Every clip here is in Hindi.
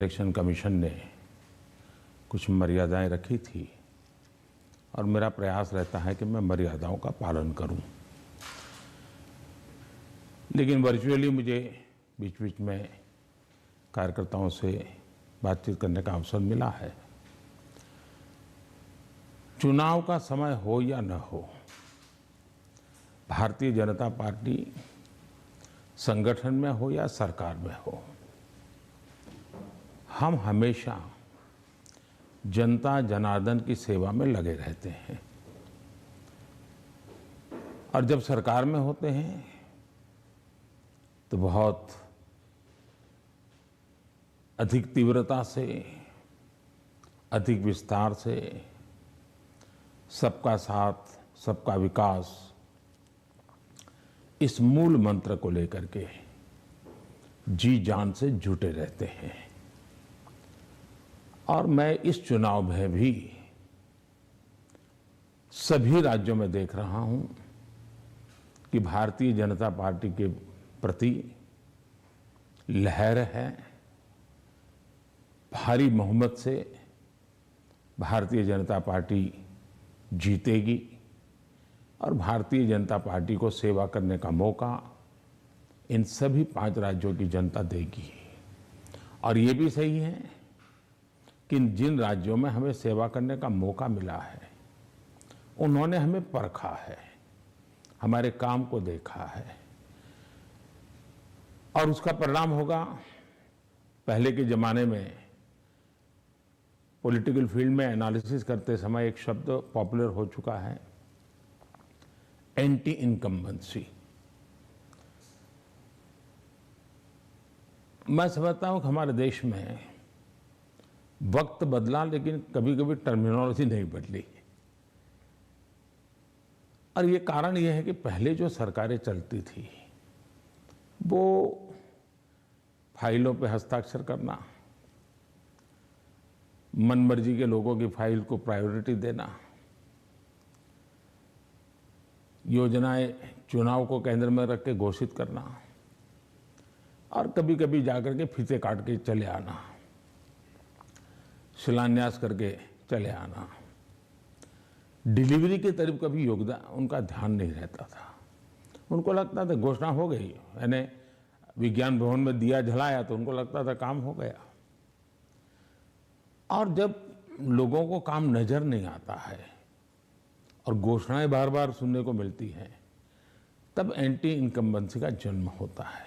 इलेक्शन कमीशन ने कुछ मर्यादाएं रखी थी और मेरा प्रयास रहता है कि मैं मर्यादाओं का पालन करूं। लेकिन वर्चुअली मुझे बीच बीच में कार्यकर्ताओं से बातचीत करने का अवसर मिला है। चुनाव का समय हो या न हो, भारतीय जनता पार्टी संगठन में हो या सरकार में हो, हम हमेशा जनता जनार्दन की सेवा में लगे रहते हैं। और जब सरकार में होते हैं तो बहुत अधिक तीव्रता से, अधिक विस्तार से सबका साथ, सबका विकास, इस मूल मंत्र को लेकर के जी जान से जुटे रहते हैं। और मैं इस चुनाव में भी सभी राज्यों में देख रहा हूं कि भारतीय जनता पार्टी के प्रति लहर है। भारी बहुमत से भारतीय जनता पार्टी जीतेगी और भारतीय जनता पार्टी को सेवा करने का मौका इन सभी 5 राज्यों की जनता देगी। और ये भी सही है कि जिन राज्यों में हमें सेवा करने का मौका मिला है, उन्होंने हमें परखा है, हमारे काम को देखा है और उसका परिणाम होगा। पहले के जमाने में पॉलिटिकल फील्ड में एनालिसिस करते समय एक शब्द पॉपुलर हो चुका है, एंटी इनकम्बेंसी। मैं समझता हूं कि हमारे देश में वक्त बदला, लेकिन कभी कभी टर्मिनोलॉजी नहीं बदली। और ये कारण ये है कि पहले जो सरकारें चलती थी वो फाइलों पे हस्ताक्षर करना, मनमर्जी के लोगों की फाइल को प्रायोरिटी देना, योजनाएं चुनाव को केंद्र में रख के घोषित करना और कभी कभी जाकर के फीते काट के चले आना, शिलान्यास करके चले आना। डिलीवरी की तरफ कभी योगदान उनका ध्यान नहीं रहता था। उनको लगता था घोषणा हो गई, यानी विज्ञान भवन में दिया जलाया तो उनको लगता था काम हो गया। और जब लोगों को काम नजर नहीं आता है और घोषणाएं बार बार सुनने को मिलती हैं, तब एंटी इनकम्बेंसी का जन्म होता है।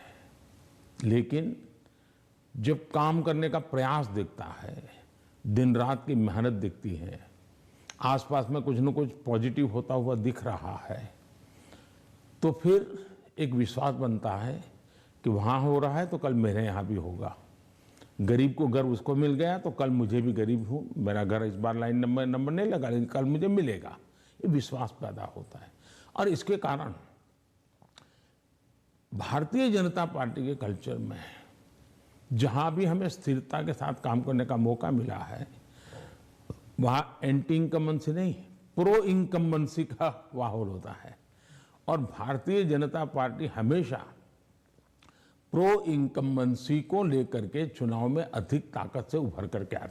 लेकिन जब काम करने का प्रयास दिखता है, दिन रात की मेहनत दिखती है, आसपास में कुछ न कुछ पॉजिटिव होता हुआ दिख रहा है, तो फिर एक विश्वास बनता है कि वहाँ हो रहा है तो कल मेरे यहाँ भी होगा। गरीब को घर उसको मिल गया तो कल मुझे भी गरीब हूँ, मेरा घर इस बार लाइन नंबर नहीं लगा लेकिन कल मुझे मिलेगा। ये विश्वास पैदा होता है। और इसके कारण भारतीय जनता पार्टी के कल्चर में जहाँ भी हमें स्थिरता के साथ काम करने का मौका मिला है, वहाँ एंटी इनकम्बेंसी नहीं, प्रो इनकम्बेंसी का माहौल होता है। और भारतीय जनता पार्टी हमेशा प्रो इनकम्बेंसी को लेकर के चुनाव में अधिक ताकत से उभर करके आती है।